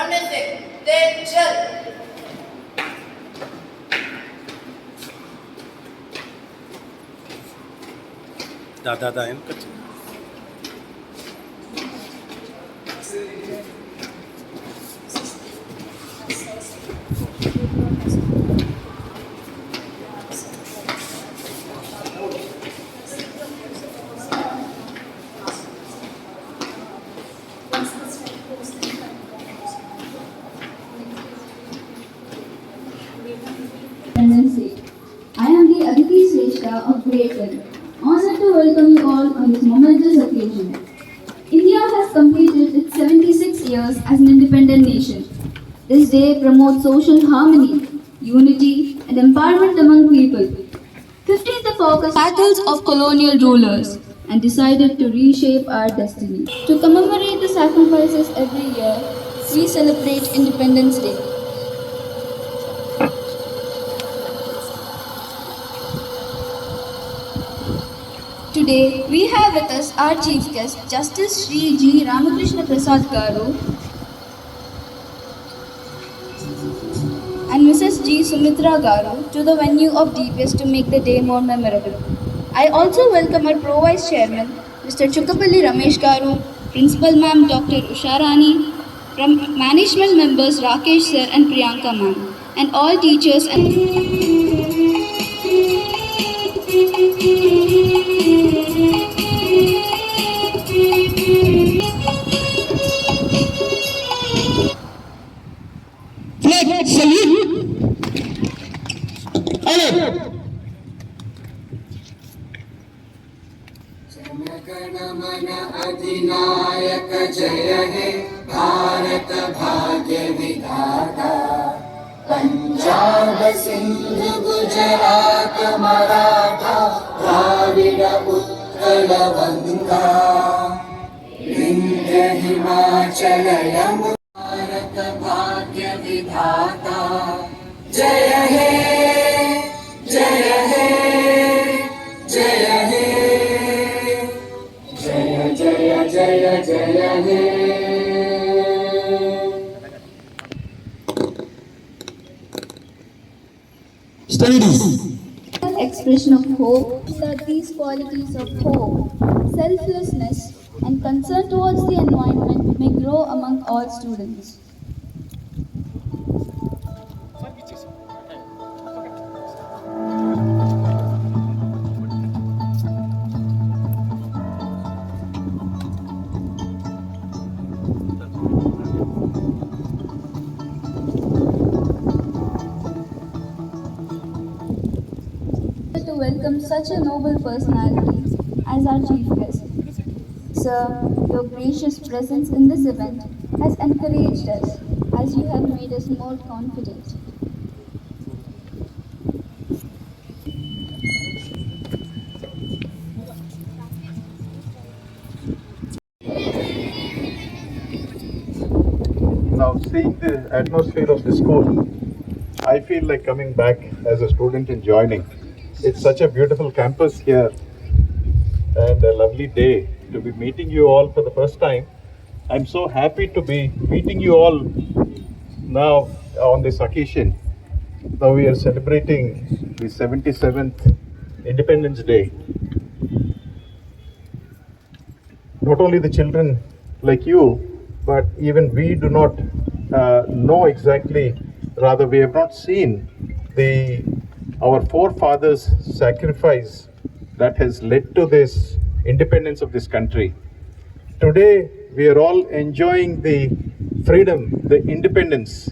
बनने से देर जल्द। दादा एम कच्छ I am the Aditi Shrestha of Grade 10. Honored to welcome you all on this momentous occasion. India has completed its 76 years as an independent nation. This day promotes social harmony, unity, and empowerment among people. 50 is the focus battles of colonial rulers and decided to reshape our destiny. To commemorate the sacrifices every year, we celebrate Independence Day. Today, we have with us our chief guest, Justice Sri G. Ramakrishna Prasad Garu and Mrs. G. Sumitra Garu to the venue of DPS to make the day more memorable. I also welcome our Pro-Vice Chairman, Mr. Chukkapalli Ramesh Garu, Principal Ma'am Dr. Usharani, Management Members Rakesh Sir and Priyanka Ma'am, and all teachers and flag salute. Alert. जनगणमन अधिनायक जय हे भारत भाग्य विधाता पंजाब सिंध गुजरात मराठा द्राविड उत्कल गंगा विंध्य हिमाचल यमुना भारत भाग्य विधाता जय हे जय हे जय हे जय जय जय जय हे Studies. expression of hope that these qualities of hope, selflessness, and concern towards the environment may grow among all students. To welcome such a noble personality as our chief guest. Sir, your gracious presence in this event has encouraged us as you have made us more confident. Now, seeing the atmosphere of the school, I feel like coming back as a student and joining. It's such a beautiful campus here and a lovely day to be meeting you all for the first time. I'm so happy to be meeting you all now on this occasion. Now we are celebrating the 77th Independence Day. Not only the children like you, but even we do not know exactly, rather we have not seen our forefathers' sacrifice that has led to this independence of this country. Today we are all enjoying the freedom, the independence.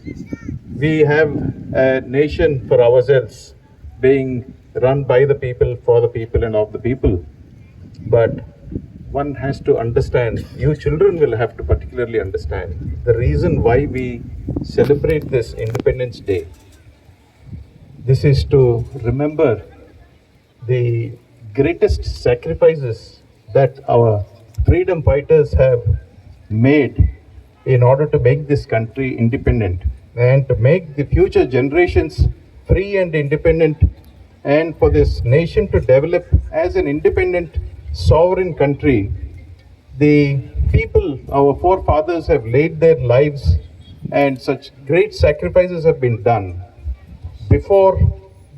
We have a nation for ourselves, being run by the people, for the people and of the people. But one has to understand, you children will have to particularly understand the reason why we celebrate this Independence Day. This is to remember the greatest sacrifices that our freedom fighters have made in order to make this country independent and to make the future generations free and independent, and for this nation to develop as an independent sovereign country. The people, our forefathers, have laid their lives and such great sacrifices have been done. Before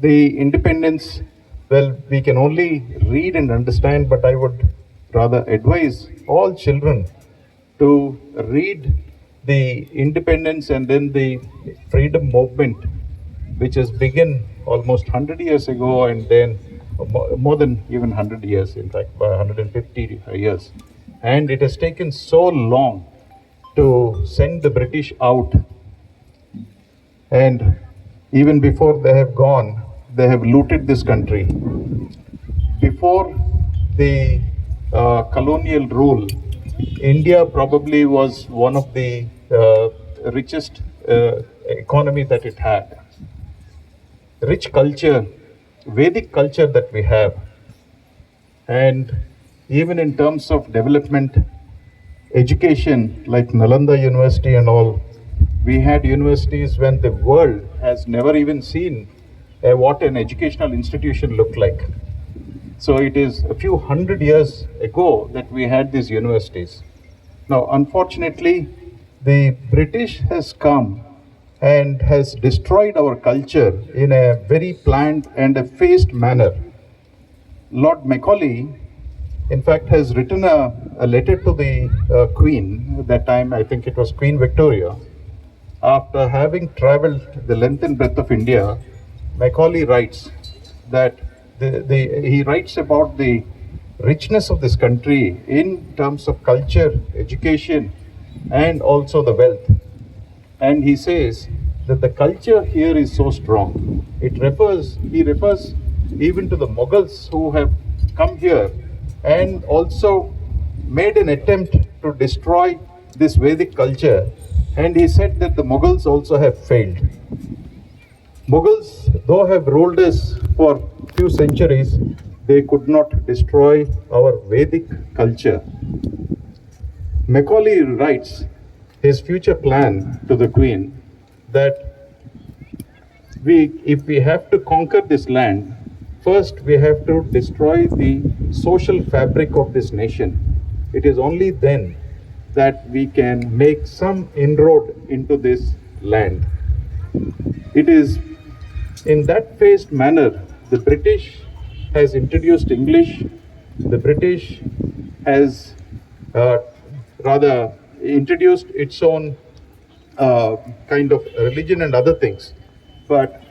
the independence, well, we can only read and understand, but I would rather advise all children to read the independence and then the freedom movement, which has begun almost 100 years ago, and then more than even 100 years, in fact, by 150 years. And it has taken so long to send the British out. And even before they have gone, they have looted this country. Before the colonial rule, India probably was one of the richest economy that it had. Rich culture, Vedic culture that we have. And even in terms of development, education like Nalanda University and all, we had universities when the world has never even seen what an educational institution looked like. So it is a few hundred years ago that we had these universities. Now, unfortunately, the British has come and has destroyed our culture in a very planned and a phased manner. Lord Macaulay, in fact, has written a letter to the Queen. At that time, I think it was Queen Victoria. After having traveled the length and breadth of India, Macaulay writes that he writes about the richness of this country in terms of culture, education, and also the wealth. And he says that the culture here is so strong. He refers even to the Mughals who have come here and also made an attempt to destroy this Vedic culture. And he said that the Mughals also have failed. Mughals, though have ruled us for few centuries, they could not destroy our Vedic culture. Macaulay writes his future plan to the Queen that if we have to conquer this land, first we have to destroy the social fabric of this nation. It is only then that we can make some inroad into this land. It is in that phased manner the British has introduced English. The British has rather introduced its own kind of religion and other things. But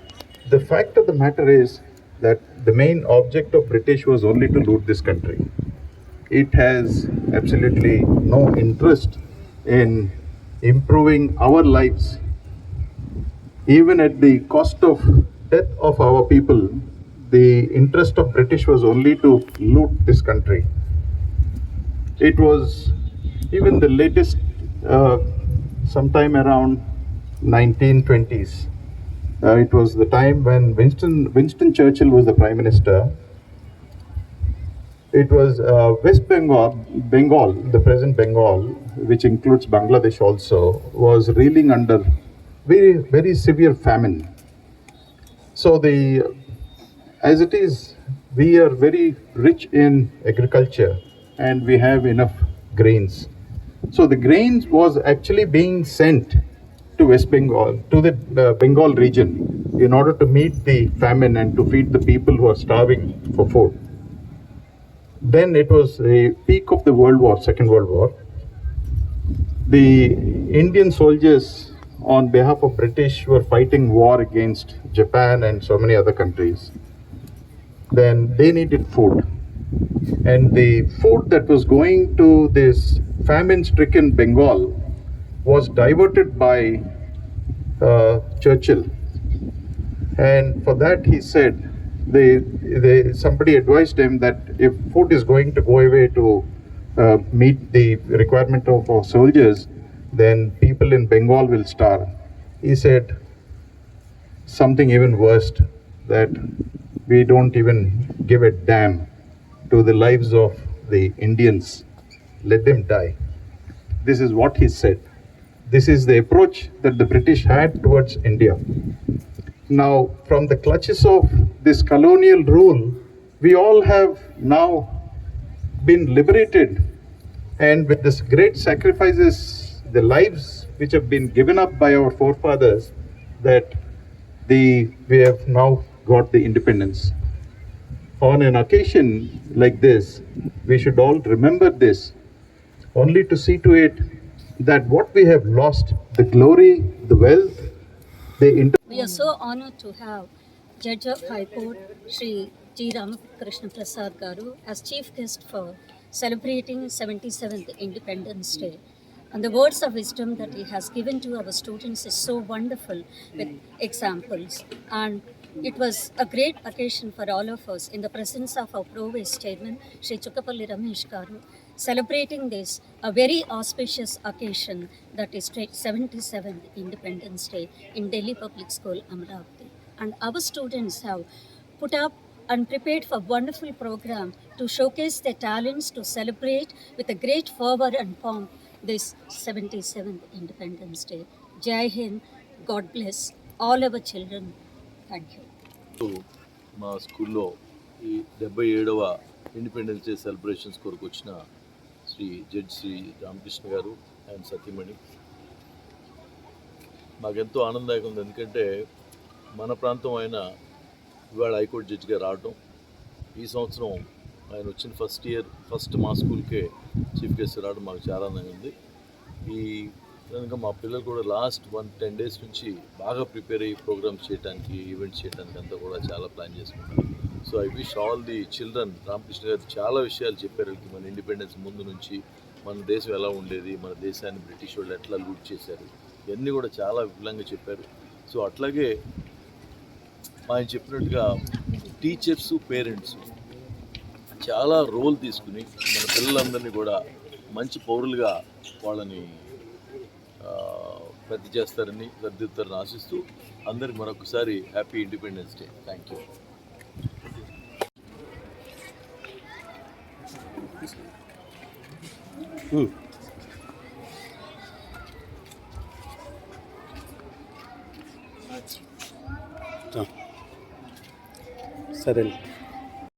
the fact of the matter is that the main object of British was only to loot this country. It has absolutely no interest in improving our lives. Even at the cost of death of our people, the interest of British was only to loot this country. It was even the latest, sometime around 1920s. It was the time when Winston Churchill was the Prime Minister. It was West Bengal, the present Bengal, which includes Bangladesh also, was reeling under very, very severe famine. So as it is, we are very rich in agriculture and we have enough grains. So the grains was actually being sent to West Bengal, to the Bengal region, in order to meet the famine and to feed the people who are starving for food. Then it was the peak of the World War, Second World War. The Indian soldiers on behalf of British were fighting war against Japan and so many other countries. Then they needed food. And the food that was going to this famine-stricken Bengal was diverted by Churchill. And for that he said, somebody advised him that if food is going to go away to meet the requirement of our soldiers, then people in Bengal will starve. He said something even worse, that we don't even give a damn to the lives of the Indians. Let them die. This is what he said. This is the approach that the British had towards India. Now, from the clutches of this colonial rule, we all have now been liberated, and with this great sacrifices, the lives which have been given up by our forefathers, that we have now got the independence. On an occasion like this, we should all remember this, only to see to it that what we have lost, the glory, the wealth, the We are so honored to have Judge of High Court, Sri G. Ramakrishna Prasad Garu, as chief guest for celebrating 77th Independence Day. And the words of wisdom that he has given to our students is so wonderful with examples. And it was a great occasion for all of us in the presence of our Pro-Vice Chairman, Sri Chukkapalli Ramesh Garu, celebrating this, a very auspicious occasion that is 77th Independence Day in Delhi Public School, Amaravati. And our students have put up and prepared for wonderful program to showcase their talents to celebrate with a great fervor and pomp this 77th Independence Day. Jai Hind, God bless all our children. Thank you. మా స్కూల్లో ఈ 77వ independence day celebrations కొరకు వచ్చిన శ్రీ రామకృష్ణ గారు and సతీమణి, మాకెంతో ఆనందదాయకం ఉంది. ఎందుకంటే మన ప్రాంతం ఆయన ఇవాళ హైకోర్టు జడ్జిగా రావడం, ఈ సంవత్సరం ఆయన వచ్చిన ఫస్ట్ మా స్కూల్కే చీఫ్ గెస్ట్ రావడం మాకు చాలా ఆనందంగా ఉంది. ఈ విధంగా మా పిల్లలు కూడా లాస్ట్ 10 days నుంచి బాగా ప్రిపేర్ అయ్యి ప్రోగ్రామ్స్ చేయడానికి, ఈవెంట్స్ చేయడానికి అంతా కూడా చాలా ప్లాన్ చేసుకుంటారు. So I wish all the children. Ramakrishna గారు చాలా విషయాలు చెప్పారు. మన ఇండిపెండెన్స్ ముందు నుంచి మన దేశం ఎలా ఉండేది, మన దేశాన్ని బ్రిటిష్ వాళ్ళు ఎట్లా లూట్ చేశారు, ఇవన్నీ కూడా చాలా విపులంగా చెప్పారు. సో అట్లాగే ఆయన చెప్పినట్టుగా టీచర్స్, పేరెంట్స్ చాలా రోల్ తీసుకుని మన పిల్లలందరినీ కూడా మంచి పౌరులుగా వాళ్ళని సర్దిద్దుతారని ఆశిస్తూ అందరికి మరొకసారి happy independence day. Thank you. సరే